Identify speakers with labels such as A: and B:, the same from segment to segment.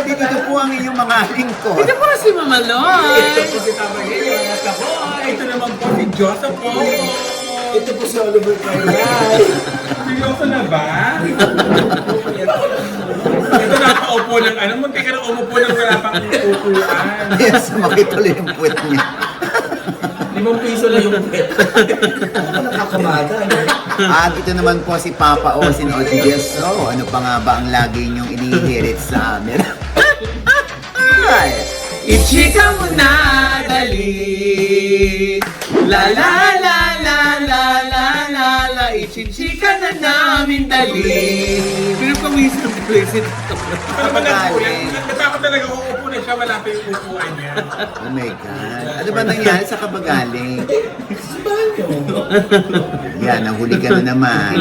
A: Ito po ang inyong mga lingkod.
B: Ito po si Mama Loy.
C: Ito po si Tama Hilo, mga kaboy. Ito naman po si Joseph po.
D: Ito po si Oliver Carnal.
C: Seryoso na ba? Ito nakaupo ng ano, munti ka na umupo ng wala pang upuan.
A: Yes, makituloy yung puwet niya.
D: 5 piso lang yung pet. Ako nakakamada.
A: At ito naman po si Papa Osin Odriguez. So, ano pa nga ba ang lagi niyong inihirit sa amin? Ay!
B: Ichika mo na, dali. La la la la la la la la. Ichichika na namin, dali. Pinapawisan ng place ito.
C: Ano ba nagkulang? Natakot talaga kung upo na siya, wala pa yung upuan niya.
A: Oh my God. Ano ba nangyari sa kabagaling?
D: Sa banyo.
A: Yan, nahuli ka na naman.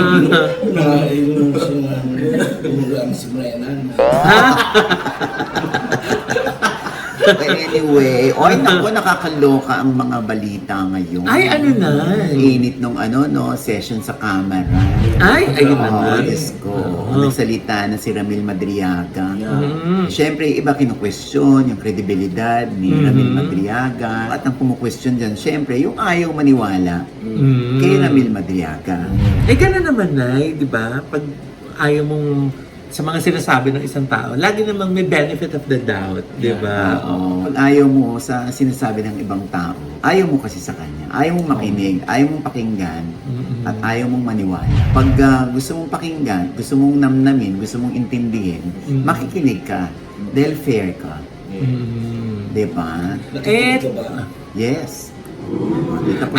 D: Yung sinulang si Brennan.
A: Anyway, oy, naku, nakakaloka ang mga balita ngayon.
B: Ay, ano na?
A: Init nung session sa camera.
B: Ay, ayun na nga.
A: Diyos ko. Nagsalita na si Ramil Madriaga. Siyempre, iba kinu-question yung kredibilidad ni Ramil Madriaga. At ang kumu-question dyan, siyempre, yung ayaw maniwala kay Ramil Madriaga.
B: Eh, gano'n naman, Nay, di ba? Pag ayaw mong sa mga sinasabi ng isang tao, lagi namang may benefit of the doubt, di ba?
A: Oo. Pag ayaw mo sa sinasabi ng ibang tao, ayaw mo kasi sa kanya. Ayaw mong makinig, ayaw mong pakinggan, at ayaw mong maniwala. Pag gusto mong pakinggan, gusto mong namnamin, gusto mong intindihin, makikinig ka, dahil fair ka. Di ba?
D: Nakikinig ka ba?
A: Yes.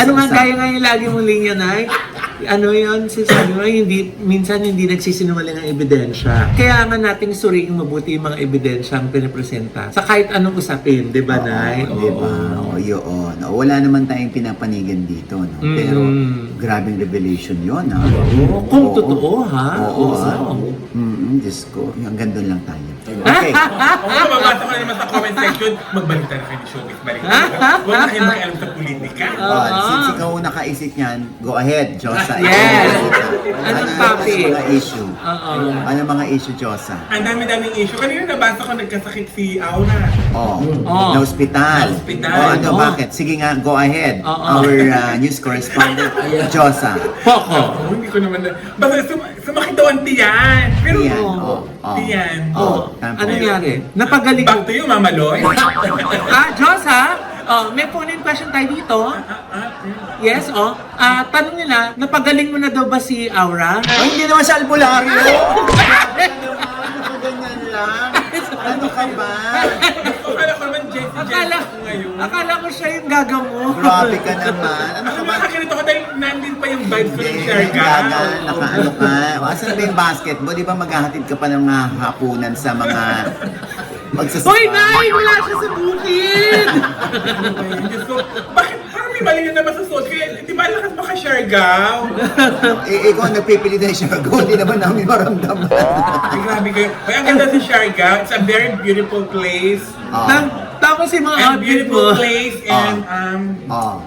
B: Ano nga gaya nga yung lagi mong linya, Nay? Ano yun, sabi mo, minsan hindi nagsisinungaling ang ebidensya. Kaya nga nating suriing mabuti yung mga ebidensya ang pinapresenta sa kahit anong usapin, di ba, Nay?
A: Di ba? O, yun. O, wala naman tayong pinapanigan dito, no? Pero, grabing revelation yun, ha?
B: Kung totoo, ha?
A: Oo, ha? Diyos ko. Hanggang doon lang tayo. Okay.
C: Kung mababasa ko naman sa comment section, magbalik tayo kayo ni Showbiz. Balik tayo. Huwag na kayo makialam sa politika.
A: Since ikaw nakaisip niyan, go ahead, Josa.
B: Yes.
A: Anong
B: Anong topic?
A: mga issue? Ano mga issue, Josa?
C: Ang dami-daming issue. Kanina nabasa ko nagkasakit si Aura.
A: Na hospital.
C: Na-hospital.
A: Ano, bakit? Sige nga, go ahead. Our news correspondent, Josa.
B: Poco.
C: Hindi ko naman na... Basta sumakit daw ang tiyan. Pero...
A: Tiyan.
C: Tiyan.
A: Tama.
B: Ano nangyari? Napagaling
C: Back to you, Mama Loy.
B: Diyos ha? May phone-in question tayo dito. Yes, tanong nila, napagaling mo na daw ba si Aura?
A: Ay, hindi naman siya albularyo. Ano ganyan lang? Ano ka ba?
C: Akala ko naman Jessie ngayon.
B: Akala ko siya yung gagamo.
A: Grabe ka naman. Ano ka
C: Ano
A: ba?
C: nakakilito ko dahil nandun pa yung vibes ko ng Sharga.
A: Nakaano ka. Asan na ba yung basketball? Di ba maghahatid ka pa ng mga hapunan sa mga magsasaka?
B: Hoy, Nay! Wala siya sa bukid!
C: Diyos ko, bakit parang may mali na naman sa suot? Kaya di ba lakas baka Siargao?
A: Ikaw ang nagpipili dahil siya. Hindi naman namin maramdaman.
C: Ay, grabe kayo. Ay, ang ganda si Siargao. It's a very beautiful place.
B: Tapos yung mga
C: And
B: outfit
C: beautiful
B: mo.
C: place. And,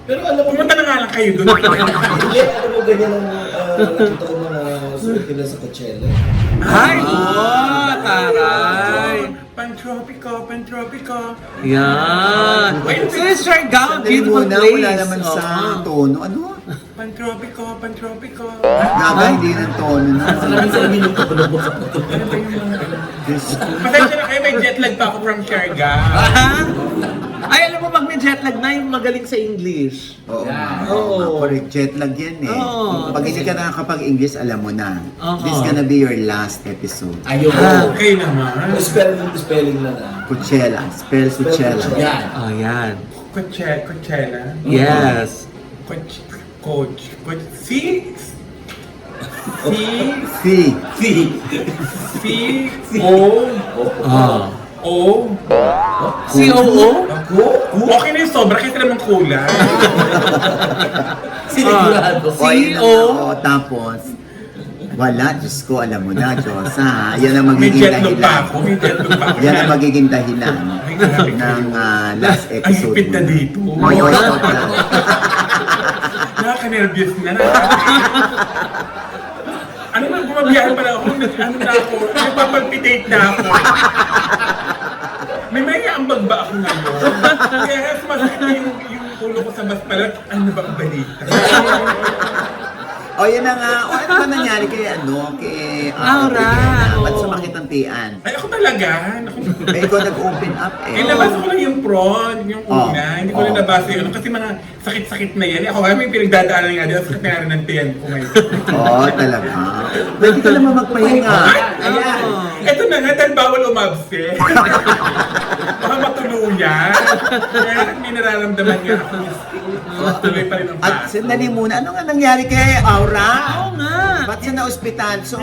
D: Pero alam mo,
C: pumunta na nga lang kayo doon.
D: hindi, alam mo ganyan ang nakita ko mga suot nila sa Coachella.
B: Ay, taray.
C: Pan-tropico, pan-tropico.
B: Yan. So it's Siargao,
A: Sandali
B: beautiful
A: muna,
B: place.
A: wala naman sa tono. Ano?
C: Pan-tropico, pan-tropico.
A: Gaga, hindi ng tono na.
D: Salamin yung kapalabok sa
C: Ano ba yung mga...
A: Diyos ko.
C: Pasensya na kayo, may jet lag pa ako from Siargao.
B: Ay, alam mo, pag may jet lag na, yung magaling sa English.
A: Oo.
B: Oo.
A: Correct, jet lag yan eh.
B: Oo.
A: Pag hindi ka nakakapag-English, alam mo na.
B: Oo.
A: This gonna be your last episode.
D: Ayun.
C: Okay naman.
D: Spelling lang ah.
A: Coachella. Spell Coachella.
D: Yan.
B: Oh, yan.
C: Coachella.
B: Yes.
C: Coach. C.
A: C.
C: O.
B: Oh.
C: O.
B: COO?
C: Okay na yung sobra kasi naman kulang.
D: Sinigurado.
A: O, yun
B: C.O.
A: na, tapos, wala, Diyos ko, alam mo na, Diyos, ha? Yan ang
C: May
A: magiging
C: jet lag pa ako.
A: dahilan.
C: May jet lag pa ako.
A: Yan ang magiging dahilan ng last
C: Ay,
A: episode.
C: hipit na
A: mo.
C: dito.
A: Oo, sobra.
C: Nakaka-nervous na. Ano man, bumabiyahe pala ako. Ano na ako? Nagpapalpitate na ako. ako ngayon. Kaya sumasakit na yung ulo ko sa baspalat. Ano ba ang balita?
A: O yan na nga, o ano ba nangyari kay
B: Aura,
A: Ba't
B: oo.
A: sumakit ang tiyan?
C: Ay, ako talaga.
A: Ikaw nag-open up
C: Eh, nabasa ko lang yung prawn, yung una. Hindi ko na
A: Oh.
C: nabasa yun. Kasi mga sakit-sakit na yan. Ako nga may pinagdadaanan nga din. Sakit na nga rin ng tiyan ko ngayon.
A: Oo, talaga. Pwede ka naman magpahinga. Ayan.
C: Ito na nga, dahil bawal umabse. Baka matuluyan. Kaya may nararamdaman nga ako. Tuloy pa rin ang
A: At
C: paso.
A: sandali muna, ano nga nangyari kay Aura?
B: Oo nga.
A: Ba't siya na-ospital? So,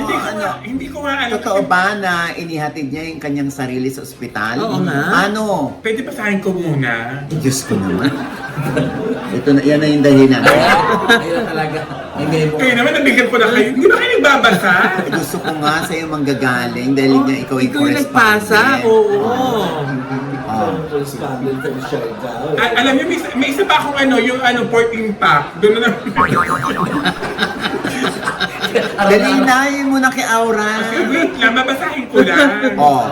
C: Hindi ko nga alam.
A: totoo ba na inihatid niya yung kanyang sarili sa ospital?
B: Oo nga.
A: Ano?
C: Pwede pasahin ko muna.
A: Diyos ko naman. Ito na, yan na yung dahilan.
D: Ayun talaga. Hindi mo.
C: Kayo naman, nabigyan ko na kayo. Hindi ba kayo nagbabasa?
A: Gusto ko nga sa'yo manggagaling dahil nga ikaw yung
B: Ikaw yung nagpasa? Oo.
A: Oh.
D: Correspondent from Siargao.
C: Alam niyo, may isa pa akong yung porting pack. Doon na
A: Dali na, yun muna kay Aura.
C: Wait lang, babasahin ko lang.
A: Oh.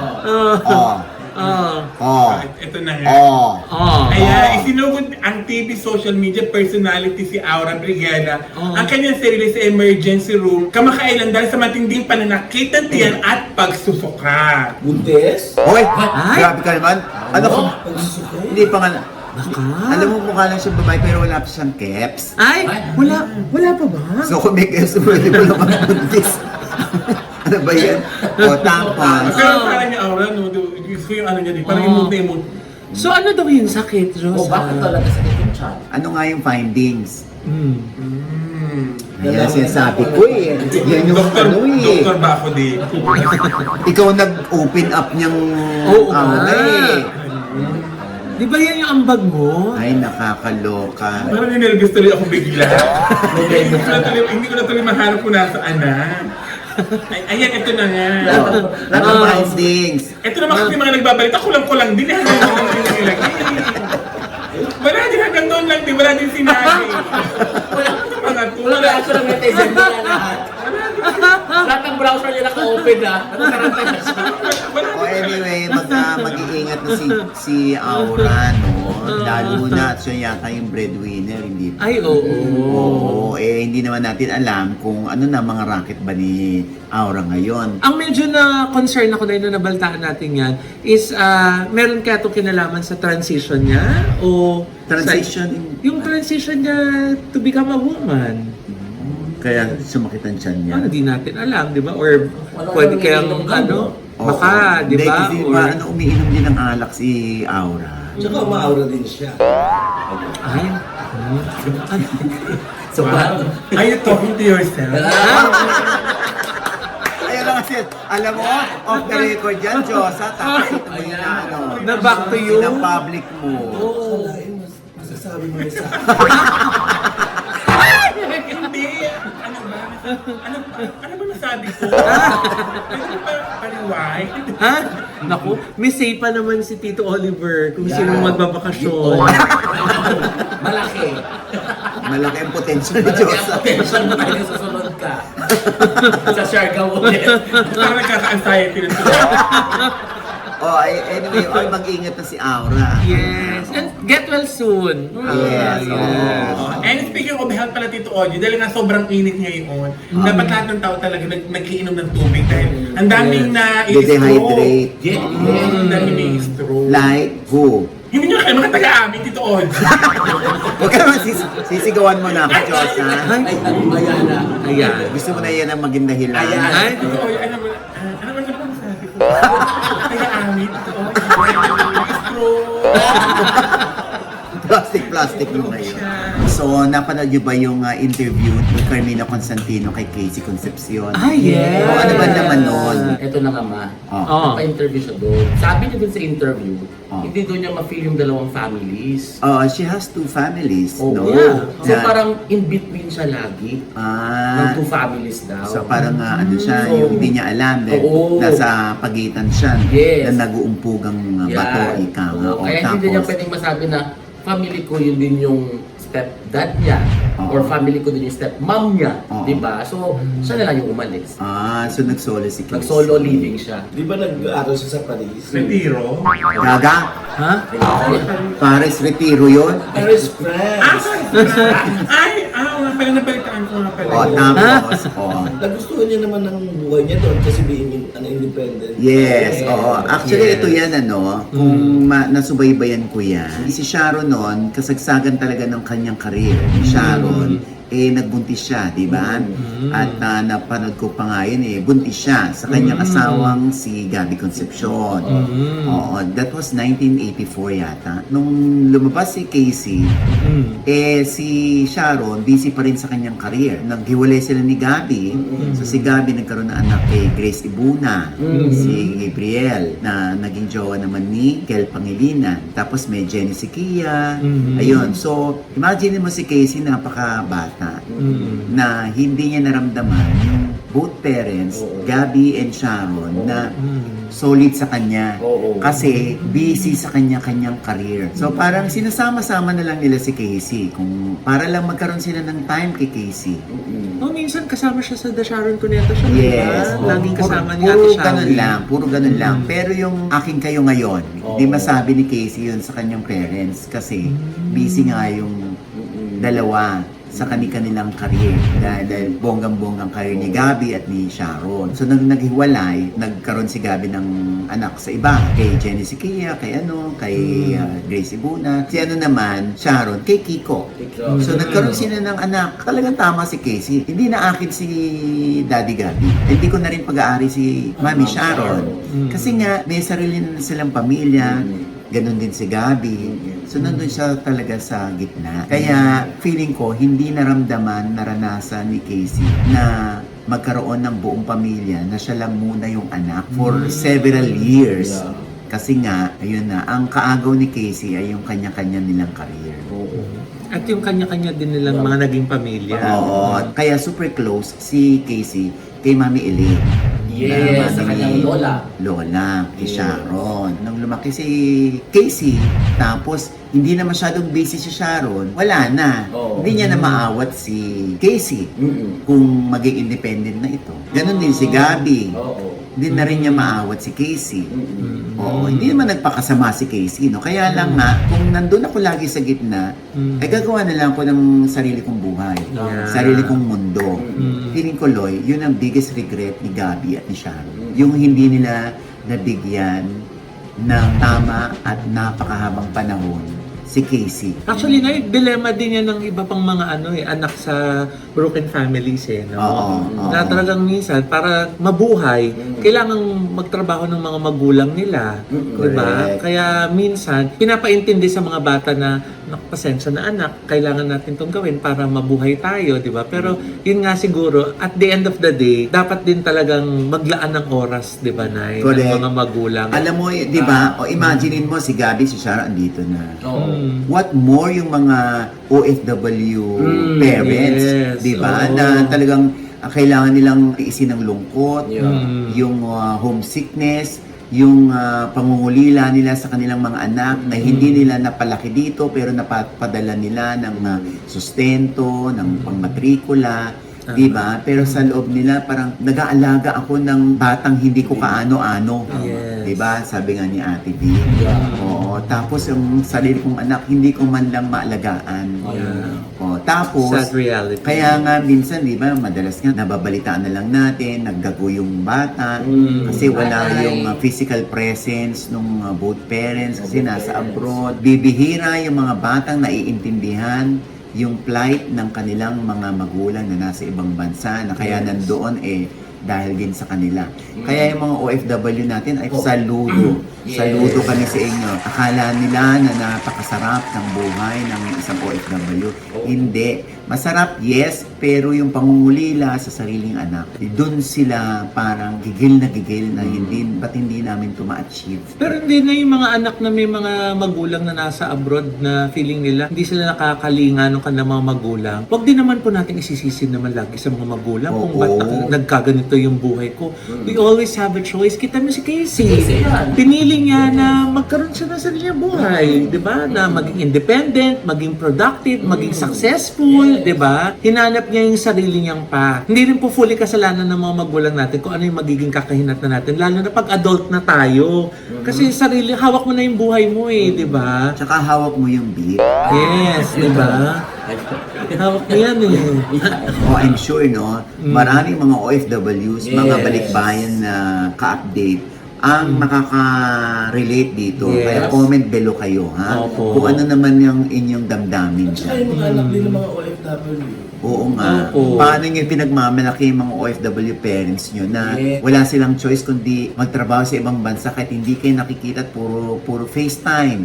A: Oh.
B: Oo.
A: Oh.
C: Ito na nga.
A: Oh.
B: Oo.
C: Kaya isinugod ang TV social media personality si Aura Brigada ang kanyang sarili sa emergency room kamakailan dahil sa matinding pananakit ng tiyan at pagsusuka.
D: Buntes?
A: Hoy!
B: Ay!
A: Grabe ka naman. Ano ko?
D: Pagsusukay?
A: Hindi pa nga.
B: Baka.
A: Alam mo, mukha lang siyang babae pero wala pa siyang caps.
B: Ay, wala pa ba?
A: So kung may caps, pwede mo naman buntis. Ano ba yan? O, tapos.
C: Pero parang yung Aura, no, gusto ko yung ano niya din, parang emote na emote.
B: So ano daw yung sakit, Rosa?
D: O bakit talaga sakit yung chan?
A: Ano nga yung findings?
B: Hmm.
A: Ayan, sinasabi ko eh. Yan yung ano eh.
C: Doktor ba ako di?
A: Ikaw nag-open up niyang
B: Oo nga.
A: eh.
B: Di ba yan yung ambag mo?
A: Ay, nakakaloka.
C: Parang ninervous tuloy ako bigla. Hindi ko na tuloy mahanap kung nasaan na. Ayan, ito na nga.
A: Ano findings?
C: Ito naman kasi mga nagbabalita, kulang-kulang din. Hanggang doon lang din nilagay. Wala din, hanggang doon lang din. Wala din sinabi. Wala din mga to.
D: Wala ba ako ng netizen nila lahat? Lahat ng browser nila ka-open na. Nagkarantay na siya.
A: O anyway, mag-iingat na si Aura, no? Lalo na at siya yata yung breadwinner, hindi ba?
B: Ay, oo.
A: Oo, hindi naman natin alam kung ano na mga racket ba ni Aura ngayon.
B: Ang medyo na concern ako dahil nung nabaltaan natin yan is meron kaya itong kinalaman sa transition niya? O
A: Transition?
B: yung transition niya to become a woman.
A: Kaya sumakit ang tiyan niya.
B: Hindi natin alam, di ba? Or
D: Wala
B: pwede
D: nang
B: kayang
D: iniinom ka,
B: ano,
A: Oo.
B: baka, di
A: Hindi,
B: ba?
A: kasi
B: Or,
A: umiinom din ng alak si Aura.
D: Tsaka umaura din siya.
B: ay,
A: So,
C: Are you talking to yourself?
A: ayun lang kasi, alam mo, off the record yan, Diyosa, tapos ito mo yung ano,
B: na back to you.
A: ng public mo.
D: Kalain, masasabi mo na sa
C: Hindi. Ano ba? Ano ba nasabi ko? Ano ba pariway?
B: Ha? Naku, may say pa naman si Tito Oliver kung sino magbabakasyon.
D: malaki.
A: Malaki ang potential ni Diyosa.
D: Attention mo tayo sa sunod ka. Sa Siargao ulit.
C: Parang nagkaka-anxiety na sila.
A: Anyway, mag-ingat na si Aura.
B: Yes, and get well soon.
A: Yes,
B: yes.
C: And speaking of health pala, Tito Ogie, dahil nga sobrang init ngayon, dapat lahat ng tao talaga nag-iinom ng tubig dahil ang daming
A: Dehydrate.
C: Ang daming na-stroke.
A: Like who?
C: Hindi nyo kayo mga taga-amin, Tito Ogie.
A: Huwag ka naman sisigawan mo na ako, Diyosa.
D: Ay, ayan na.
B: Ayan.
A: Gusto mo na yan ang maging dahilan.
B: Ay,
C: Tito Ogie, ano ba masasabi ko? Taga-amin, Tito Ogie. Na-stroke.
A: Plastic mo ngayon. So, napanood niyo ba yung interview ni Carmina Constantino kay Casey Concepcion?
B: Ah, yes.
A: Ano ba naman nun?
D: Ito na nga ma.
B: Oh.
D: Pa-interview siya doon. Sabi niya dun sa interview,
A: Oh.
D: hindi doon niya ma-feel yung dalawang families.
A: She has two families,
D: Oh,
A: no?
D: yeah. So
A: Na-
D: parang in between siya lagi. Ng
A: Ah,
D: two families daw.
A: so parang ano siya,
D: So,
A: yung hindi niya alam,
D: oo.
A: nasa pagitan siya
D: Yes.
A: na nag-uumpugang bato, ika nga.
D: Oo,
A: O,
D: kaya hindi niya
A: tapos,
D: pwedeng masabi na family ko, yun din yung stepdad niya.
A: Oo.
D: Or family ko din yung stepmom niya.
A: Oo.
D: Di ba? So, siya na lang yung umalis.
A: So nag-solo si Casey.
D: Nag-solo living siya.
E: Di ba nag-aaral siya sa Paris?
C: Retiro.
A: Gaga?
B: Ha?
A: Paris Retiro yun?
E: Paris, France!
C: Nga pala, nabalitaan ko nga pala.
A: Tapos,
E: Nagustuhan niya naman ng buhay niya doon kasi being independent.
A: yes,
E: Yeah.
A: oo. Actually,
B: Yes.
A: ito yan, kung nasubaybayan ko yan. Si Sharon noon, kasagsagan talaga ng kanyang career. Sharon, nagbuntis siya, di ba? At napanood ko pa nga yun, buntis siya sa kanyang asawang si Gabby Concepcion. Oo, that was 1984 yata. Nung lumabas si Casey, si Sharon, busy pa rin sa kanyang career. Naghiwalay sila ni Gabby. So si Gabby nagkaroon ng anak kay Grace Ibuna, si Gabriel, na naging jowa naman ni Kel Pangilinan. Tapos may Jenny Siquia. Ayun. So, imagine mo si Casey, napakabata, na hindi niya naramdaman yung both parents, Gabby and Sharon, na solid sa kanya. Kasi busy sa kanya-kanyang career. So parang sinasama-sama na lang nila si Casey kung para lang magkaroon sila ng time kay Casey.
B: Minsan kasama siya sa The Sharon Cuneta siya.
A: Yes.
B: Diba? Laging kasama ni
A: Puro
B: Ate
A: ganun
B: Sharon.
A: lang, puro ganun lang. Pero yung aking kayo ngayon, di masabi ni Casey yun sa kanyang parents kasi busy nga yung dalawa sa kanilang career dahil bonggang-bonggang career ni Gabby at ni Sharon. So nang naghiwalay, nagkaroon si Gabby ng anak sa iba, kay Jenny Siquia, kay Grace Ibuna. Si naman, Sharon, kay Kiko. So nagkaroon sila ng anak. Talagang tama si Casey. Hindi na akin si Daddy Gabby. Hindi ko na rin pag-aari si Mami Sharon. Kasi nga, may sarili na silang pamilya. Ganon din si Gabby. So, nandun siya talaga sa gitna. Kaya, feeling ko, hindi naranasan ni Casey na magkaroon ng buong pamilya na siya lang muna yung anak for several years. Kasi nga, ayun na, ang kaagaw ni Casey ay yung kanya-kanya nilang career.
B: At yung kanya-kanya din nilang mga naging pamilya.
A: Oo. Kaya super close si Casey kay Mami Elaine.
D: Yes, sa
A: Mami
D: kanyang lola.
A: Lola, kay Sharon. Nung lumaki si Casey, tapos hindi na masyadong busy si Sharon, wala na. Hindi niya na maawat si Casey kung maging independent na ito. Ganon din si Gabby. Hindi na rin niya maawat si Casey. Oo, hindi naman nagpakasama si Casey, no? Kaya lang nga, kung nandun ako lagi sa gitna, ay gagawa na lang ako ng sarili kong buhay.
B: Yeah.
A: Sarili kong mundo. Feeling ko, Loy, yun ang biggest regret ni Gabby at ni Sharon. Yung hindi nila nabigyan ng tama at napakahabang panahon si Casey.
B: Actually, dilemma din yan ng iba pang mga anak sa broken families no?
A: Oo.
B: Na talagang minsan, para mabuhay, kailangan magtrabaho ng mga magulang nila. Diba?
A: Correct.
B: Kaya minsan, pinapaintindi sa mga bata na, pasensya na anak, kailangan natin itong gawin para mabuhay tayo, diba? Pero yun nga siguro, at the end of the day, dapat din talagang maglaan ng oras, diba, Nay?
A: Correct.
B: Ng mga magulang.
A: Alam mo, di ba, o imaginein mo si Gabby, si Sharon, andito na. What more yung mga OFW parents,
B: yes.
A: di ba?
B: Oo.
A: Na talagang kailangan nilang tiisin ng lungkot,
D: Yeah.
A: yung homesickness, yung pangungulila nila sa kanilang mga anak na hindi nila napalaki dito pero napadala nila ng sustento, ng pangmatrikula, di ba? Pero sa loob nila parang nag-aalaga ako ng batang hindi ko kaano-ano.
B: Yes.
A: Di ba? Sabi nga ni Ate B.
D: Yeah.
A: Oo. Tapos yung sarili kong anak, hindi ko man lang maalagaan.
B: Yeah.
A: Oo. Tapos,
B: Sad reality.
A: kaya nga minsan, di ba, madalas nga nababalitaan na lang natin, naggago yung bata, kasi wala yung physical presence ng both parents, kasi nasa abroad. Bibihira yung mga batang naiintindihan yung plight ng kanilang mga magulang na nasa ibang bansa, na kaya nandoon dahil din sa kanila. Kaya yung mga OFW natin ay saludo.
D: Yes.
A: Saludo kami sa inyo. Akala nila na napakasarap ng buhay ng isang OFW. Hindi. Masarap, yes, pero yung pangungulila sa sariling anak, doon sila parang gigil na ba't hindi namin ito ma-achieve.
B: Pero hindi na yung mga anak na may mga magulang na nasa abroad na feeling nila hindi sila nakakalinga ng kanilang mga magulang. Huwag din naman po natin isisisi naman lagi sa mga magulang kung
A: Oo.
B: ba't nagkaganito yung buhay ko. We always have a choice. Kita mo si Casey.
D: Casey yan.
B: Pinili niya na magkaroon siya ng sarili niyang buhay. Di ba? Na maging independent, maging productive, maging successful. Di ba? Hinanap niya yung sarili niyang path. Hindi rin po fully kasalanan ng mga magulang natin kung ano yung magiging kakahinatnan natin. Lalo na pag adult na tayo. Kasi sarili, hawak mo na yung buhay mo eh. Di ba?
A: Tsaka hawak mo yung beat.
B: Yes, di ba? Hawak mo yan eh.
A: Oh, I'm sure, no? Maraming mga OFWs, mga
D: Yes.
A: balikbayan na ka-update ang makaka-relate dito.
B: Yes.
A: Kaya comment below kayo, ha?
B: Opo.
A: Kung ano naman yung inyong damdamin
E: At saka
A: dyan.
E: yung mga anak din ng mga OFW.
A: Oo nga.
B: Opo.
A: Paano nyo pinagmamalaki yung mga OFW parents nyo na
E: Yes.
A: wala silang choice kundi magtrabaho sa ibang bansa kahit hindi kayo nakikita at puro FaceTime.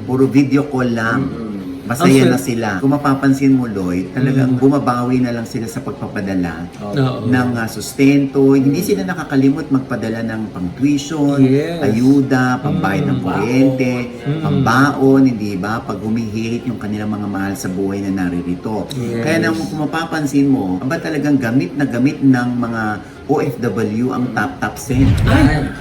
A: Puro video call lang. Masaya
B: Ang
A: na sila. Kung mapapansin mo, Lloyd, talagang bumabawi na lang sila sa pagpapadala
B: Oo.
A: ng sustento. Hindi sila nakakalimot magpadala ng pang-tuition,
B: Yes.
A: ayuda, pambayad ng kuryente, pambaon, hindi ba? Pag humihirit yung kanilang mga mahal sa buhay na naririto.
B: Yes.
A: Kaya kung mapapansin mo, ba talagang gamit na gamit ng mga OFW ang top send.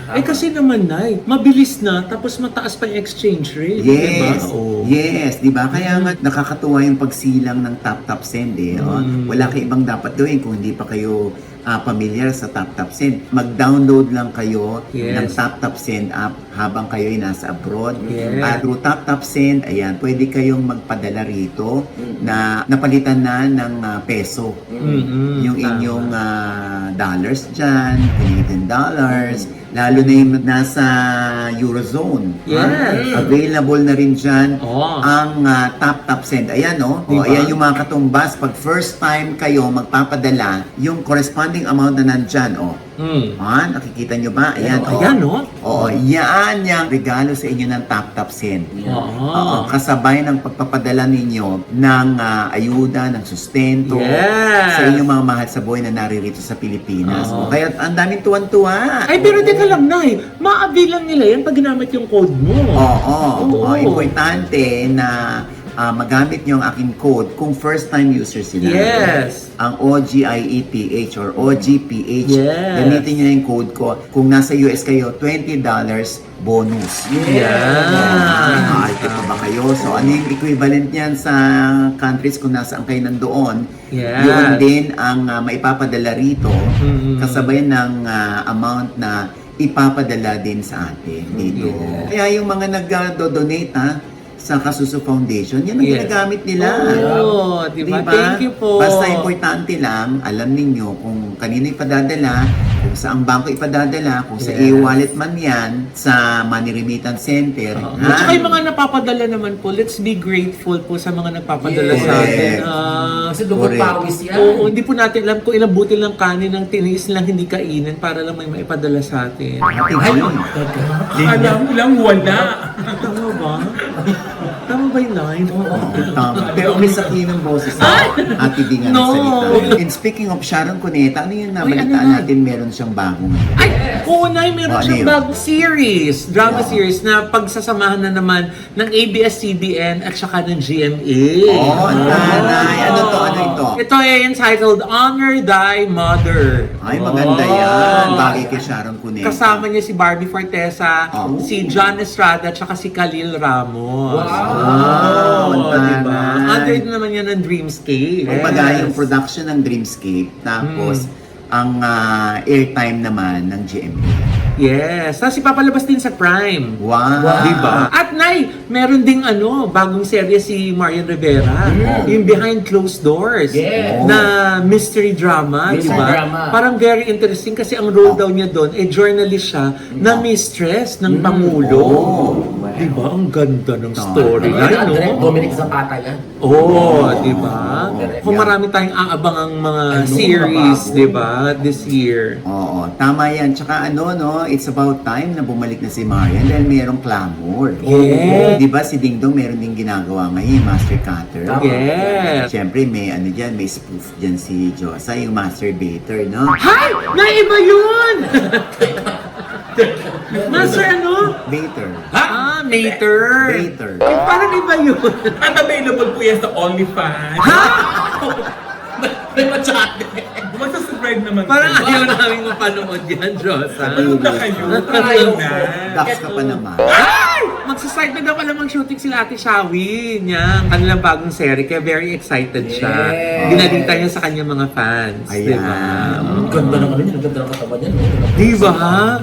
B: Ay, kasi naman, Nay, mabilis na, tapos mataas pa yung exchange rate.
A: Yes.
B: Diba? Oo.
A: Yes, 'di ba? Kaya nga nakakatuwa yung pagsilang ng top send eh. Oh. Wala kayo ibang dapat gawin kung hindi pa kayo pamilyar sa top send. Mag-download lang kayo
B: Yes.
A: ng top send app habang kayo ay nasa abroad.
B: Yes.
A: At through top send, ayan, pwede kayong magpadala rito na napalitan na ng peso. Yung inyong dollars dyan, Canadian dollars, lalo na yung nasa Eurozone.
B: Yes.
A: Available na rin dyan
B: Oh.
A: ang top send. Ayan, no?
B: Diba?
A: Ayan yung mga katumbas. Pag first time kayo magpapadala, yung corresponding amount na nandyan, nakikita nyo ba? Ayan, oh.
B: Ayan, no?
A: Oo, yan yung regalo sa inyo ng top send. Oo, kasabay ng pagpapadala ninyo ng ayuda, ng sustento
B: Yes.
A: sa inyong mga mahal sa buhay na naririto sa Pilipinas.
B: Oo.
A: Kaya ang daming tuwan-tuwa.
B: Ay, pero teka lang, Nay, maabilang nila yan pag ginamit yung code mo.
A: Oo, importante na magamit nyo ang aking code kung first time user sila.
B: Yes.
A: Ang OGIEPH or OGPH.
B: Yes.
A: Gamitin nyo na yung code ko. Kung nasa US kayo, $20 bonus.
B: Yan.
A: Arte pa ba kayo? So, ano yung equivalent niyan sa countries kung nasaan kayo nandoon?
B: Yes.
A: Yun din ang maipapadala rito
B: Mhm.
A: kasabay ng amount na ipapadala din sa atin dito.
B: Yes.
A: Kaya yung mga nag-donate sa Kasuso Foundation, yan ang
B: Yes.
A: ginagamit nila.
B: Oh, diba? Thank you po.
A: Basta importante lang, alam ninyo kung kanino ipadadala, kung saang bangko ipadadala, kung sa
B: Yes.
A: e-wallet man yan, sa Money Remittance Center.
B: Oo.
A: ha?
B: At saka yung mga napapadala naman po, let's be grateful po sa mga nagpapadala
E: Yes.
B: sa atin.
D: Kasi dugot
A: Correct.
D: pawis yan.
B: Oo, hindi po natin alam kung ilang butil ng kanin ang tiniis lang hindi kainin para lang may maipadala sa atin.
C: Alam mo lang, wala.
B: Tama ba? Tama ba yung line?
A: Tama. Pero may sakin ng boses sa Ate Di nga
B: No.
A: nagsalita. And speaking of Sharon Cuneta, ano yung nabalitaan
B: ano na?
A: natin meron siyang bagong
B: Ay, oo, Nay, meron
A: Ano
B: siyang
A: yun?
B: bagong series, drama
A: Wow.
B: series na pagsasamahan na naman ng ABS-CBN at saka ng GMA.
A: Oh, nanay. Ano to? Ano ito?
B: Ito ay entitled Honor Thy Mother.
A: Ay, maganda
B: Oh.
A: yan. Bagay kay Sharon Cuneta.
B: Kasama niya si Barbie Fortesa,
A: Oh.
B: si John Estrada, at saka si Khalil Ramos.
A: Wow,
B: diba?
A: taray.
B: Under din naman yan ng Dreamscape.
A: Kumbaga, yung production ng Dreamscape, tapos ang airtime naman ng GMA.
B: Yes. Tapos ipapalabas din sa Prime.
A: Wow!
B: Diba? At Nay, meron ding bagong serye si Marian Rivera. Yung Behind Closed Doors.
D: Yes.
B: Na mystery drama,
D: Mystery
B: diba?
D: drama.
B: Parang very interesting kasi ang role daw niya doon, journalist siya na mistress ng Pangulo.
A: Oh.
B: Diba? Ang ganda ng
A: Tama.
B: storyline,
D: Ano, direct
B: no?
D: Dominic Zapata yan.
B: Oo, di ba?
D: Correct.
B: Kung marami tayong aabangang mga
D: Ano,
B: series,
D: mga bago.
B: di ba? This year.
A: Oo, tama yan. Tsaka ano, no, it's about time na bumalik na si Marian dahil mayroong clamor.
B: Yeah.
A: Di ba si Ding Dong meron din ginagawa ngayon, Master Cutter.
D: Tama.
B: Yes.
A: Siyempre may ano dyan, may spoof dyan si Josa, yung masturbator, no?
B: Hay! Naiba yun! Master ano?
A: Baiter.
B: Ah, Mater.
A: Baiter.
B: Parang iba yun.
C: At available po yan sa OnlyFans.
D: May ma-chat.
C: Magsa-subscribe naman
B: Parang
C: kayo.
B: ayaw namin mapanood yan, Josa.
C: Ano na kayo? Try na.
A: Dax ka pa naman.
B: Ay! Magsaside na daw pala mag-shooting sila Ate Shawi niya. Kanilang bagong serie, kaya very excited siya.
D: Yes.
B: Binalita niya sa kanyang mga fans.
A: Ayan.
B: Diba?
D: Ang ganda ng ano niya, ang ganda ng katawan niya. No?
B: Diba?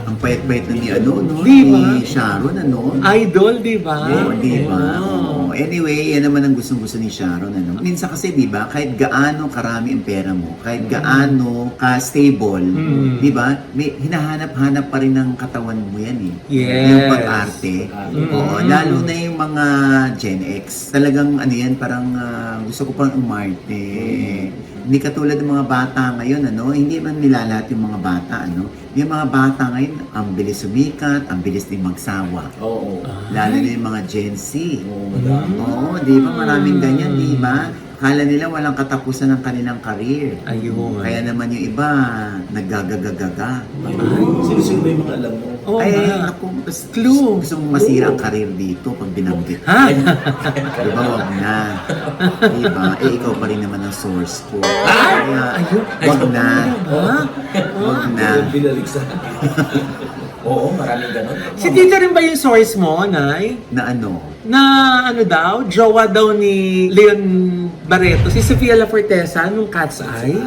A: Ang payat-payat na ni ano, no?
B: Di ba?
A: Ni Sharon, ano?
B: Idol, diba?
A: Oo, di ba?
B: Oo.
A: Oo. Anyway, yan naman ang gustong-gusto ni Sharon, ano? Minsan kasi, di ba, kahit gaano karami ang pera mo, kahit gaano ka-stable,
B: Mm.
A: di ba, may hinahanap-hanap pa rin ng katawan mo yan, eh.
B: Yes.
A: Yung pag-arte.
B: Mm.
A: Oo, lalo na yung mga Gen X. Talagang, ano yan, parang gusto ko pang umarte. Hindi katulad ng mga bata ngayon, ano? Hindi man nilalahat yung mga bata, ano? Yung mga bata ngayon, ang bilis sumikat, ang bilis din magsawa.
E: Oo.
A: Lalo na yung mga Gen Z.
E: Oo, madami.
A: Oo, di ba? Maraming ganyan, di ba? Akala nila walang katapusan ng kanilang career.
B: Ayun.
A: Kaya naman yung iba, naggagagagaga.
E: Sino-sino ba yung mga alam mo?
B: Oo
A: Ay,
B: nga.
A: naku, basta
B: Clue.
A: gusto mong masira ang career dito pag binanggit.
B: Ha?
A: Di ba, wag na. Di ba? Eh, ikaw pa rin naman ang source ko. Kaya, wag na.
B: Ha?
A: Wag na.
E: Binalik sa
D: Oo, maraming ganun.
B: Si Tito rin ba yung source mo, Nay?
A: Na ano?
B: Na ano daw, jowa daw ni Leon Barreto, si Sofia La Fortesa nung Cat's Eye?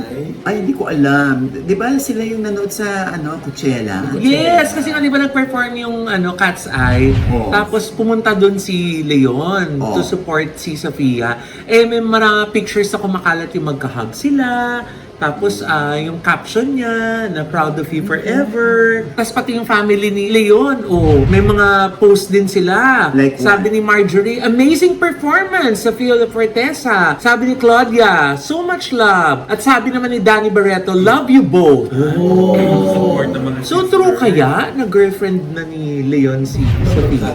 A: Ay, hindi ko alam. Di ba sila yung nanood sa, ano, Coachella?
B: Yes, kasi nga di ba nag-perform yung ano, Cat's Eye,
A: Oo.
B: tapos pumunta doon si Leon
A: Oo.
B: to support si Sofia. Eh, may mga pictures na kumakalat yung magkahug sila. Tapos, yung caption niya, na proud of you forever. Tapos pati yung family ni Leon, may mga post din sila.
A: Like
B: Sabi ni Marjorie, amazing performance sa Fio La Fortesa. Sabi ni Claudia, so much love. At sabi naman ni Danny Barreto, love you both.
C: Support ng mga
B: So true kaya na girlfriend na ni Leon si Sofia?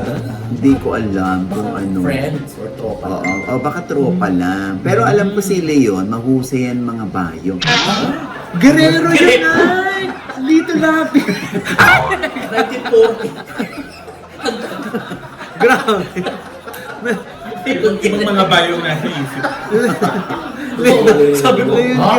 A: Hindi ko alam kung ano.
D: Friends or tropa.
A: Oo, baka tropa lang. Pero alam ko si Leon, mahusay yan mga bayo.
B: Guerrero yun ay! Dito lapit.
E: 1940.
B: Grabe.
C: Ibang mga bayong nasa isip.
D: Sabi mo,
B: Leon
D: ha?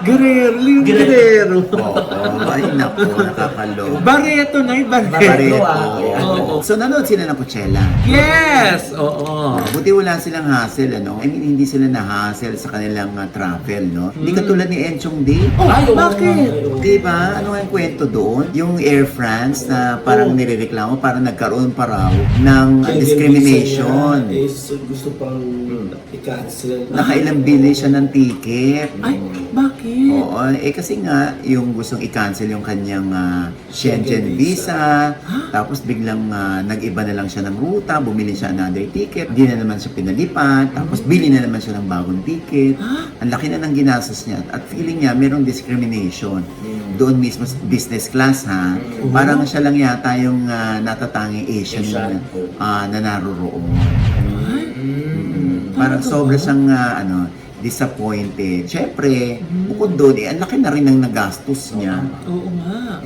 B: Guerrero. Leon Guerrero.
A: Oo, ay naku, nakakalo.
B: Barreto na Barreto.
A: Pareho.
B: Oo.
A: So nanood sila ng Coachella.
B: Yes! Oo.
A: Buti wala silang hassle, ano? I mean, hindi sila na-hassle sa kanilang travel, no? Hindi katulad ni Enchong D.
B: Oh,
D: Ay, oo
B: bakit?
D: nga.
A: Diba? Ano ang kwento doon? Yung Air France na parang nirereklamo, parang nagkaroon pa raw ng discrimination.
E: Gusto pang i-cancel.
A: Nakailang bilhin siya ng ticket.
B: Ay, bakit?
A: Oo, kasi nga, yung gustong i-cancel yung kanyang Schengen visa, tapos biglang nag-iba na lang siya ng ruta, bumili siya another ticket, di na naman siya pinalipat, tapos bili na naman siya ng bagong ticket. Ang laki na ng ginastos niya at feeling niya merong discrimination. Doon mismo sa business class, ha? Parang siya lang yata yung natatanging Asian
D: Asian.
A: na naroroon. Parang sobra siyang disappointed. Siyempre, bukod doon, ang laki na rin ng nagastos niya.
B: Oo nga.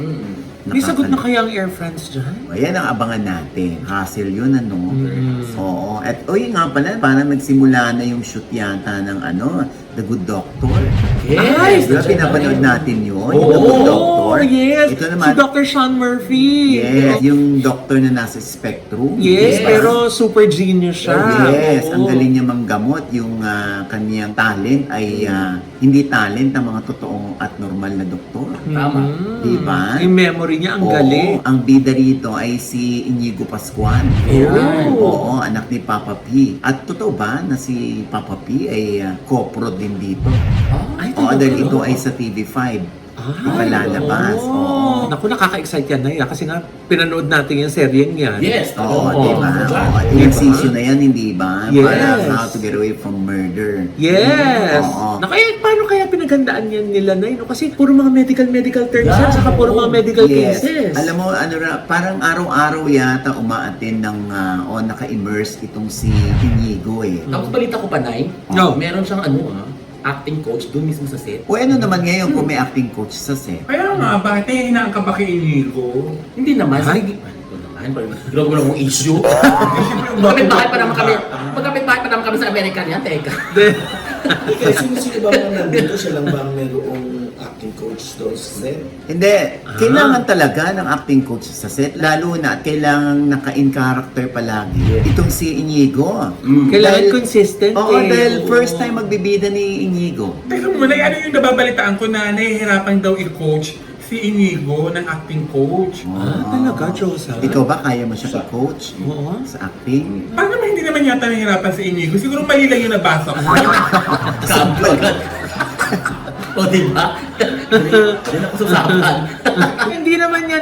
B: May sagot na kaya ang Air France dyan?
A: Ayan ang abangan natin. Hassle yun, ano? Oo. At, yun nga pala, parang nagsimula na yung shoot yata ng, The Good Doctor.
B: Ay!
A: Diba, pinapanood natin yun?
B: Oo,
A: Yung The Good Doctor.
B: yes!
A: Ito
B: Si
A: naman,
B: Dr. Sean Murphy.
A: yes, yung doctor na nasa spectrum.
B: Yes, pero super genius siya.
A: Yes,
B: Oo.
A: ang galing niya manggamot. Yung kaniyang talent ay hindi talent ng mga totoong at normal na doktor.
D: Tama.
A: Diba?
B: Yung memory niya, ang
A: Oo,
B: galing.
A: ang bida rito ay si Inigo Pascual.
B: Ayan.
A: Oo, anak ni Papa P. At totoo ba na si Papa P ay co-pro din dito?
B: Ay,
A: Oo,
B: totoo.
A: dahil ito ay sa TV5. Ipalalabas. Oo.
B: Naku, nakaka-excite yan na kasi nga, pinanood natin yung seryeng yan.
D: Yes.
A: Oo,
B: Oo.
A: diba?
D: Diba?
A: Ilang season na yan, hindi ba?
B: Yes.
A: Parang How to Get Away from Murder.
B: Yes!
A: Oo.
B: Naku, paano kaya pinaghandaan yan nila na yun? Kasi puro mga medical terms yan, saka puro mga medical
A: Yes.
B: cases.
A: Alam mo, parang araw-araw yata umaattend ng, naka-immerse itong si Inigo eh.
D: Tapos balita ko pa, Nay,
B: No.
D: meron siyang acting coach doon mismo sa set.
A: O ano naman ngayon kung may acting coach sa set?
C: Kaya nga, bakit hinaan ka ba kay Inigo?
D: Hindi naman.
B: Ay.
D: Grabe mo lang mong issue. Magkapit-bahay pa naman kami sa American yan, teka.
E: Ikaw, sino ba mga nandito? Siya lang ba ang mayroong acting coach doon sa set?
A: Hindi, kailangan talaga ng acting coach sa set, lalo na kailangan naka-in character palagi. Itong si Inigo.
B: Kailangan
A: Dahil-
B: consistent
A: Oo,
B: eh.
A: dahil first time magbibida ni Inigo.
C: Teka muna, ano yung nababalitaan ko na nahihirapan daw i-coach si Inigo ng acting coach?
B: Talaga, Josa?
A: Ikaw ba, kaya mo siya i-coach
B: Oo.
A: sa acting?
C: Paano naman hindi naman yata nahihirapan si Inigo? Siguro mali lang yung nabasa ko.
D: Sample agad. O, diba? Yan ako susapan.
B: Hindi naman yan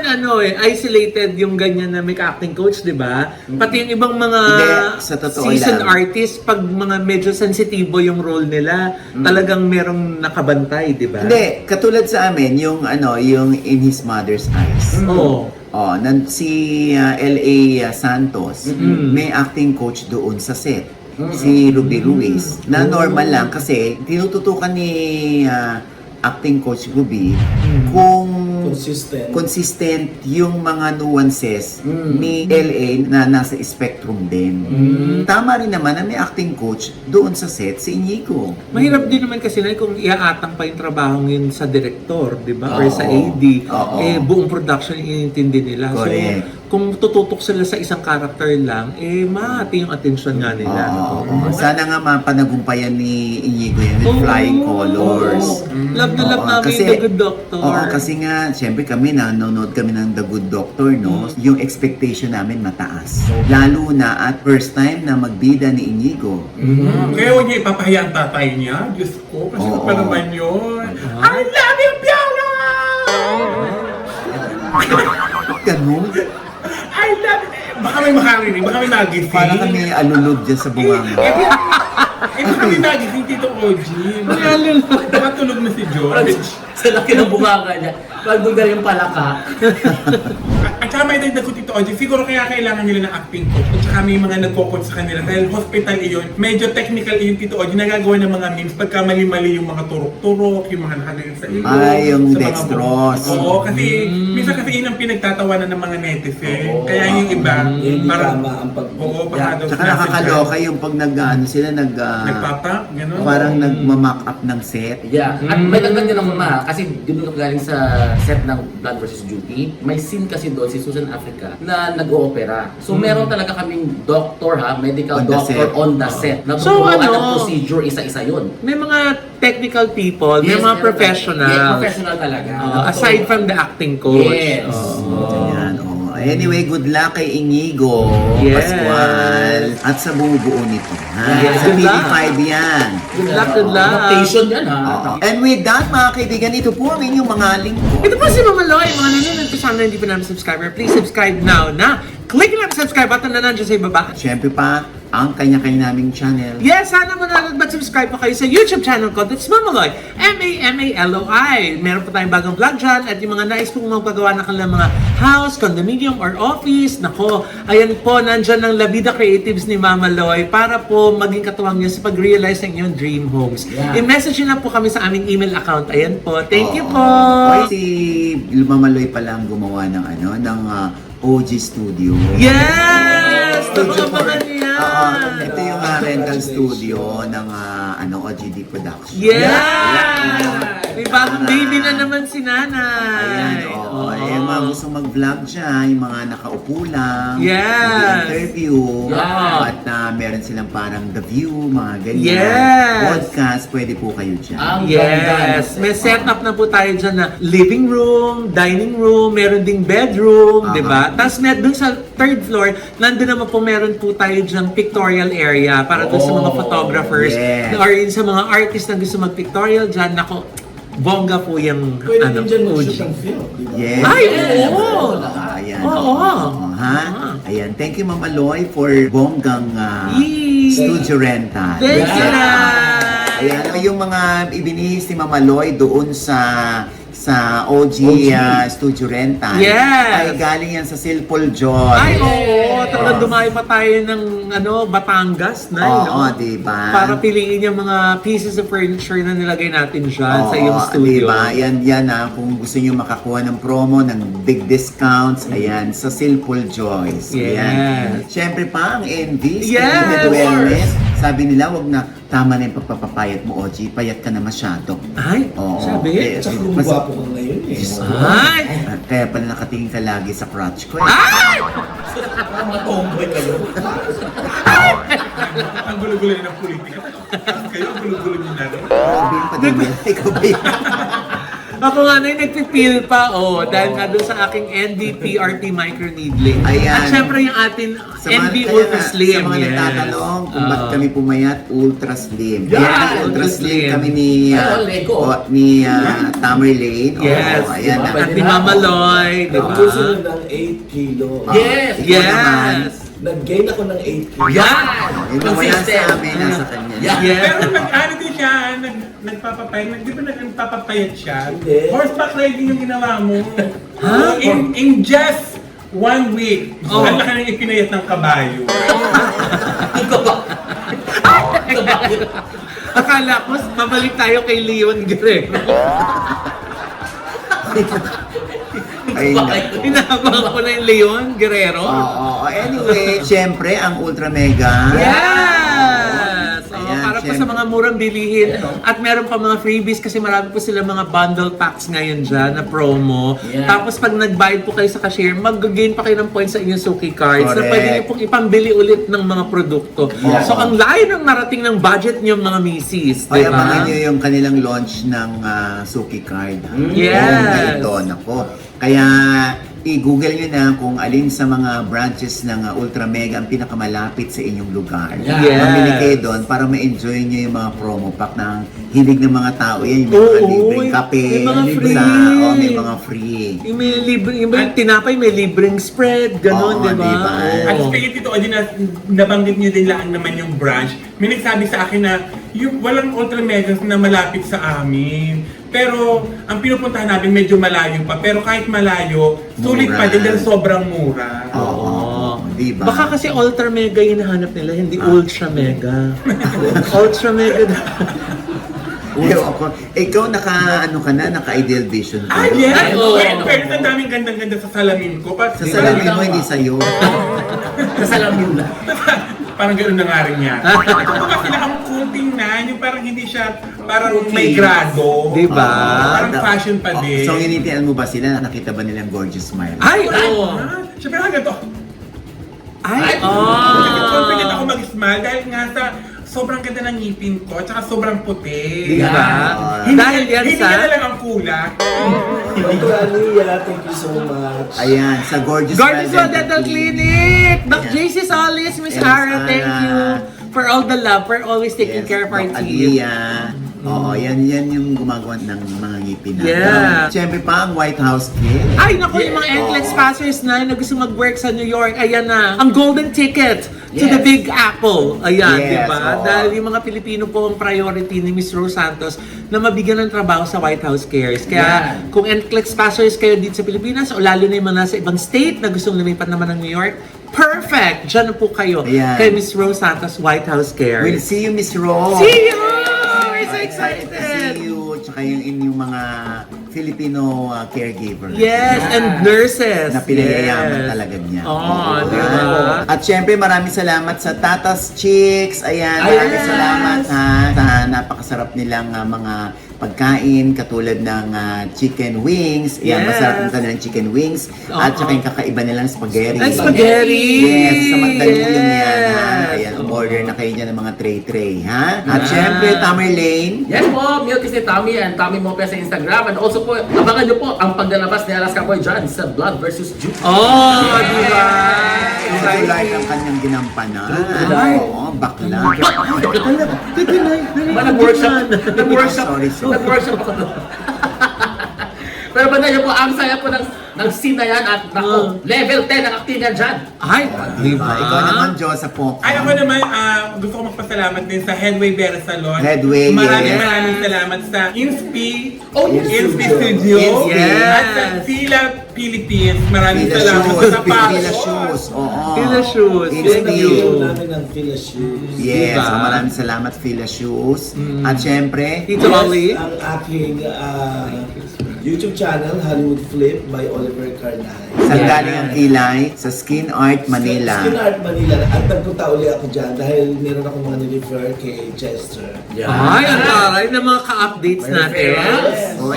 B: isolated yung ganyan na may acting coach, di ba? Pati yung ibang mga
A: Hindi, sa totoo
B: seasoned
A: lang.
B: artists, pag mga medyo sensitibo yung role nila, talagang merong nakabantay, di ba?
A: Hindi, katulad sa amin, yung yung In His Mother's Eyes.
B: Oo.
A: Si L.A. Santos, may acting coach doon sa set. Si Ruby Ruiz. Na normal lang kasi tinututukan ni acting coach Ruby kung consistent yung mga nuances ni LA na nasa spectrum din. Tama rin naman na may acting coach doon sa set si Inigo.
B: Mahirap din naman kasi na kung iaatang pa yung trabaho yun sa director, di ba? Or sa
A: Oo.
B: AD,
A: Oo.
B: buong production inintindi nila.
A: Correct.
B: So, kung tututok sila sa isang character lang, mahati yung attention nga nila.
A: Oo. Sana nga mapanagumpayan ni Inigo yan with flying colors.
B: Love na love
A: Oo,
B: namin
A: kasi-
B: The Good Doctor.
A: Oo, kasi nga, syempre kami nanonood kami ng The Good Doctor, no? Yung expectation namin mataas. Lalo na at first time na magbida ni Inigo.
C: Kaya huwag niya ipapahiya ang tatay niya. Diyos ko, kasi
A: Oo.
C: pa naman yun. I love you, Piano!
A: Ganun.
C: I love you. Baka may makarinig, baka may nagising.
A: Para kami alulog dyan sa bunganga.
C: Baka may nagising, Tito Oji. Baka tulog na si George.
D: Sa laki ng bunganga niya. Pag doon yung palaka.
C: At saka may dagdag ko, Tito Oji, siguro kaya kailangan nila ng acting coach. At saka may mga nagko-coach sa kanila. Dahil hospital iyon, medyo technical iyon, Tito Oji, nagagawa ng mga memes pagka mali-mali yung mga turok-turok, yung mga nakalagay sa ilong.
A: Ay, yung
C: sa mga-
A: dextrose.
C: Oo, kasi minsan kasi yun ang pinagtatawanan ng mga netizen.
D: Oo.
C: Kaya yung iba,
E: Hindi
C: parang,
E: tama ang pag...
C: oo, baka daw
A: Tsaka nakakaloka yung pag
C: nagpapa, gano'n.
A: parang nagmamock up ng set.
D: Yeah. At may dagdag din ako kasi dun ako galing sa set ng Blood vs. Duty. May scene kasi doon si Susan Africa na nag-oopera. So meron talaga kaming doctor medical
A: On the
D: doctor
A: set.
D: on the set. Na
B: So,
D: tuturuan
B: ano?
D: ng procedure, isa-isa yun.
B: May mga technical people, may mga
D: meron
B: professionals.
D: Yes, professional talaga.
B: Aside from the acting coach.
D: Yes.
A: Ayan, oh. Anyway, good luck kay Inigo,
B: Yes.
A: Pascual, at sa bumubuo nito. Ha?
B: Yes,
A: Sa
B: good luck.
A: TV5 yan.
B: Good luck, good luck.
D: Adaptation yan ha.
A: Oo. And with that, mga kaibigan, ito po ang inyong mga lingkod.
B: Ito po si Mama Loy, mga nanonood ko sana hindi pa namin subscriber. Please subscribe now na click lang ang subscribe button na nandiyan sa ibaba.
A: Siyempre pa, ang kanya-kanya naming channel.
B: Yes, sana manonood at subscribe pa kayo sa YouTube channel ko. That's Mamaloy. M-A-M-A-L-O-I. Meron pa tayong bagong vlog dyan at yung mga nais pong magpagawa na kanilang mga house, condominium, or office. Nako, ayan po, nandyan ang Labida Creatives ni Mamaloy para po maging katuwang niya sa pag-realize ng inyong dream homes.
D: Yeah.
B: I-message nyo na po kami sa aming email account. Ayan po. Thank you po.
A: Oy, si Lumamaloy pala ang gumawa ng OG Studio.
B: Yes!
A: Studio
B: Nabangabangan niya.
A: Ito yung rental studio ng OGD Production.
B: Yeah! May bagong baby na naman si Nanay.
A: Ayan, oo. Yung mga gustong mag-vlog siya, yung mga nakaupo lang,
B: Yes.
A: interview
B: Yeah.
A: at meron silang parang The View, mga ganyan.
B: Yes.
A: Podcast, pwede po kayo dyan.
D: Ang
B: Yes!
D: ganda.
B: May setup na po tayo dyan na living room, dining room, meron ding bedroom, di ba? Tapos dun sa third floor, nandun naman po meron po tayo dyan pictorial area para dun sa mga photographers
A: Yes.
B: or yun sa mga artists na gusto mag-pictorial dyan. Nako, bongga po yung
E: Pwede din dyan mag-shoot
B: OG.
E: ng film, di ba?
A: Yes.
B: Ay, oo!
A: Ayan.
B: Oo.
A: Ha? Ayan. Thank you, Ma'am Aloy, for bonggang
B: Yee!
A: studio rental.
B: Thank you na!
A: Ayan, yung mga ibinihis ni Ma'am Aloy doon sa OG, studio rental.
B: Yes!
A: Ay galing yan sa Silpol Joy.
B: Ay, oo! Talagang dumayo pa tayo ng Batangas na,
A: Oo,
B: no?
A: diba?
B: Para piliin yung mga pieces of furniture na nilagay natin dyan sa iyong studio.
A: Diba? Yan kung gusto nyo makakuha ng promo, ng big discounts, ayan, sa Silpol Joys. Ayan.
B: Yes.
A: Siyempre pa, ang Envy,
B: Yes!
A: Speaking of wellness, sabi nila, wag na, tama na yung pagpapapayat mo, OG, payat ka na masyado.
B: Ay,
A: Oo.
B: sabi?
A: Eh,
E: Tsaka
A: mas-
E: gumagwapo ka ngayon eh.
B: Ay!
A: Kaya pala nakatingin ka lagi sa crotch ko.
B: Ay!
E: Parang mga tomboy kayo.
C: Ang gulo-gulo ng politika. Kayo, ang gulo-gulo niyo na rin.
A: Grabe pa din yan. Ikaw ba yun?
B: Ako nga na yung nagpipil pa, dahil nga doon sa aking NDPRT microneedling.
A: Ayan.
B: At syempre yung ating
A: Sa mga,
B: ND
A: kaya
B: Ultra
A: nga,
B: Slim.
A: Sa mga
B: yes.
A: nagtatanong kung ba't kami pumayat, Ultra Slim.
B: Yeah,
A: Ultra
B: Ultra
A: Slim
B: Slim.
A: kami ni
D: Lego.
A: Tamer Lane.
D: Yes,
A: Oo, ayan
D: diba?
A: na.
B: At ni Mama Loy, di ba?
E: Nagpuso na ng 8 kilo.
D: Yes!
A: Ikaw naman.
B: Yes!
E: Nag-gain ako ng 8 kilo.
D: Yan!
A: Yung wala sa amin, nasa kanya.
D: Yeah.
B: Yes.
C: Pero nag-ano din siya, nagpapapayat. Di ba nagpapapayat siya?
E: Hindi.
C: Horseback riding yung ginawa mo.
B: Ha?
C: In just 1 week,
B: Oh.
C: ang laki ng ipinayat ng kabayo.
D: Ikaw ba?
B: Akala ko, pabalik tayo kay Leon Guerrero.
A: Ayun na.
B: Inaabang ko na yung Leon Guerrero.
A: Anyway, syempre, ang Ultra Mega.
B: Yes!
A: Ayan,
B: Para po
A: syempre.
B: sa mga murang bilihin. At meron pa mga freebies kasi marami po sila mga bundle packs ngayon dyan na promo.
D: Yeah.
B: Tapos pag nag-buy po kayo sa cashier, mag-gain pa kayo ng points sa inyong Suki cards na
A: Correct.
B: pwede niyo pong ipambili ulit ng mga produkto.
A: Yeah.
B: So ang layo ng narating ng budget niyo mga misis.
A: Ay,
B: Diba?
A: abangan nyo yung kanilang launch ng Suki Card. Ha?
B: Yes.
A: Ito, nako. Kaya, i-google nyo na kung alin sa mga branches ng Ultra Mega ang pinakamalapit sa inyong lugar.
D: Yeah.
B: Yes.
A: Mamili kayo doon para ma-enjoy nyo yung mga promo pack ng hilig ng mga tao. Yan, yung mga
B: Oo,
A: libreng kape.
B: may mga
A: libre
B: free.
A: may mga free.
B: Yung may libre, yung may tinapay, may libreng spread, gano'n,
A: Oo,
B: di ba?
A: diba?
C: At speaking dito, nabanggit niyo din lang naman yung branch. May nagsabi sa akin na yung walang Ultra Megas na malapit sa amin. Pero ang pinupuntahan namin medyo malayo pa. Pero kahit malayo, sulit pa din dahil sobrang mura.
A: Oo. Diba?
B: Baka kasi Ultra Mega yung hinahanap nila, hindi Ultra Mega. Ultra Mega.
A: Ikaw naka-ano ka na, naka-ideal vision ka.
C: Ah, yes!
D: Oo.
C: Pero ang daming gandang-ganda sa salamin ko.
A: Sa salamin mo, hindi sa'yo.
D: Nasalamin na.
C: Parang gano'n na nga rin yan. Ito kasi nakakunting na, yung parang hindi siya, parang may grado.
B: Diba?
C: Parang fashion pa din.
A: So, initian mo ba sila? Nakita ba nilang gorgeous smile?
B: Ay, oo.
C: Siyempre hanggang to.
B: Ay,
C: Confident ako mag-smile dahil nga sa sobrang ganda ng ngipin ko, tsaka sobrang puti.
B: Diba?
C: Hindi,
B: Dahil yan
C: hindi
B: sa...
C: na lang ang kulak.
E: Dr. Aliyah, thank you so much.
A: Ayan, sa Gorgeous
B: Gorgeous
A: Smile
B: Dental Clinic! Doc
A: Ayan.
B: JC Solis, Miss
A: Yes,
B: Ara, thank
A: Ara.
B: you for all the love, for always taking
A: Yes,
B: care of our
A: Doc
B: teeth.
A: Aliyah. Oo, yan yung gumagawa ng mga ngipin natin.
B: Yeah.
A: Siyempre pa, ang White House Kid.
B: Ay, naku, yung mga NCLEX passers na gusto mag-work sa New York, ayan na, ang golden ticket to the
D: Yes.
B: Big Apple. Ayan,
A: Yes,
B: di ba?
A: oo.
B: Dahil yung mga Pilipino po ang priority ni Miss Rose Santos na mabigyan ng trabaho sa White House Cares. Kaya kung NCLEX passers kayo dito sa Pilipinas o lalo na yung mga nasa ibang state na gustong lumipat naman ng New York, perfect! Diyan na po kayo
A: Ayan.
B: kay Miss Rose Santos White House Cares.
A: We'll see you, Miss Rose.
B: See you! We're so
A: Excited to
B: excited!
A: see you. Tsaka yung inyong mga Filipino caregivers.
B: Yes, and nurses.
A: Na pinayayaman
B: Yes.
A: talaga niya.
B: Oo, di ba?
A: At syempre, maraming salamat sa Tatas Chicks. Ayan, maraming
B: Ayan.
A: salamat ha. Sa napakasarap nilang mga pagkain katulad ng chicken wings. Ayan,
B: Yes.
A: masarap yung kanilang chicken wings. At
B: Oo.
A: saka yung kakaiba nilang spaghetti.
B: Ay, spaghetti!
A: Yes, sa Mandaluyong yan ha.
B: Yes.
A: Ayan, umorder na kayo dyan ng mga tray-tray ha. At syempre, Tamer Lane.
D: Yes po, Milk is ni Tommy and Tommy Mopes sa Instagram. And also po, abangan nyo po ang paglalabas ni Alaska Boy dyan sa Blood vs. Juice.
B: Oh, di ba?
A: Sa July ang kanyang ginampanan.
B: Ay.
A: Oo, bakla.
B: Nag-workshop.
D: Nag-workshop
A: Sorry.
D: Nag-workshop ako doon. Pero banda niyo po, ang saya po ng scene na yan at naku, level 10 ang actingan dyan.
B: Ay, di ba?
A: Ikaw naman, Diyos, sa Poco.
C: Ay, ako naman, gusto ko magpasalamat din sa Headway Vera Salon.
A: Headway,
C: Maraming
A: yes.
C: maraming salamat sa Inspi,
D: Oh, yes.
C: Inspi Studio,
B: Yes.
C: at sa Fila Philippines. Maraming
A: Fila
C: salamat
A: Shoes.
C: sa
A: Fila Shoes. Oo.
B: Fila Shoes.
A: Fila
B: Thank
A: Shoes.
B: you.
E: Nag-review namin ng Fila Shoes.
A: Yes,
B: Diba?
A: so maraming salamat Fila Shoes. At syempre,
B: Tito Ali.
E: Ang aking YouTube channel, Hollywood Flip by Oliver Carnay.
A: saan galing ang kilay? Sa Skin Art Manila.
E: Skin Art Manila. At nagpunta uli ako dyan dahil meron akong mga nirefer kay Chester.
B: Ay, ang taray ng mga ka-updates natin.
A: Oh,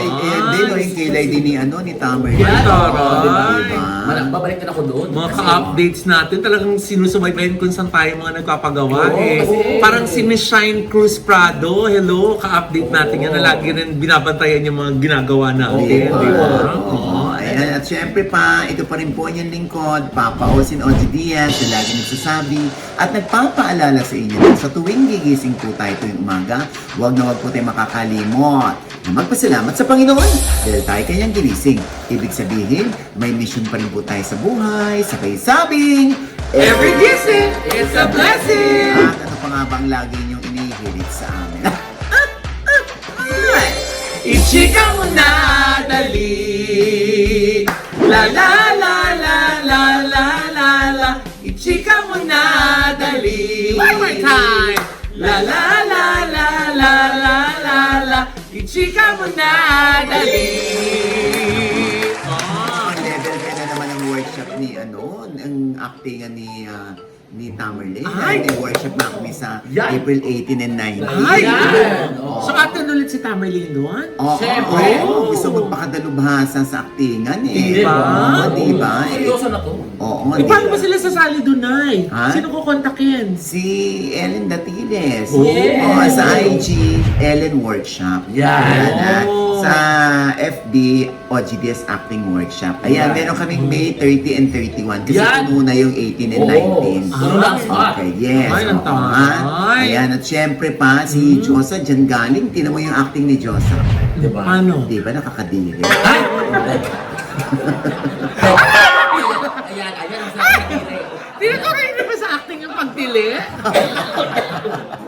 A: din o yung kilay din ni Tamer.
D: Yan,
B: taray.
A: Diba?
D: Babalik din ako doon.
B: Mga
D: Kasi-
B: ka-updates natin, talagang sinusubaybayan kung saan tayo mga nagpapagawa
D: Oo,
B: eh.
D: kasi-
B: Parang si Miss Shine Cruz Prado, hello, ka-update natin yan na lagi rin binabantayan yung mga ginagawa natin.
A: Diba?
B: Di ba?
A: Oo. Ayan, at syempre pa, ito pa rin po yung lingkod, Papa Osin Oji Diaz, na lagi nagsasabi at nagpapaalala sa inyo na sa tuwing gigising po tayo tuwing umaga, huwag na huwag po tayo makakalimot na magpasalamat sa Panginoon dahil tayo kanyang ginising. Ibig sabihin, may mission pa rin po tayo sa buhay, sa sabing,
B: Every gising, it's a blessing!
A: At ano pa nga bang lagi niyong inihirit sa amin?
B: Ichika mo na dali. La la la la la la la la. Ichika mo na dali. One more time. La la la la la la la la. Ichika mo na dali.
A: Oh, level 10 na naman ang workshop ni ang actingan ni Tamerlane.
B: Ay!
A: May workshop na kami sa
D: Yan!
A: April 18 and 19.
B: Ay!
D: Yan! Oo.
B: So, atan ulit si Tamerlane doon?
A: Oo,
D: Siyempre.
A: oo. Gusto magpakadalubhasa sa actingan eh.
B: Diba?
A: Oo, diba?
D: Seryoso na to.
A: Oo,
B: Eh, paano
A: diba?
B: ba sila sasali doon, Nay?
A: Ha?
B: Sino ko kontakin?
A: Si Ellen Datiles.
B: Yes.
A: Oo, sa IG, Ellen Workshop.
D: Yan.
A: Ayan, ah.
B: Oh.
A: Sa FB, OGDS Acting Workshop. Ayan,
D: Yan.
A: meron kaming May 30 and 31 kasi
D: Yan.
A: una yung 18 and
D: Oo.
A: 19.
D: Ano lang spot?
A: Okay, yes.
B: Ay, ang
A: oo,
B: taray.
A: ha? Ayan, at syempre pa, si Josa dyan galing. Tinan mo yung acting ni Josa.
D: Diba?
B: Paano?
A: Di ba nakakadiri?
D: Ay! Ayan, ang sabi ni Ray.
B: Hindi ko rin ba sa acting yung pagtili?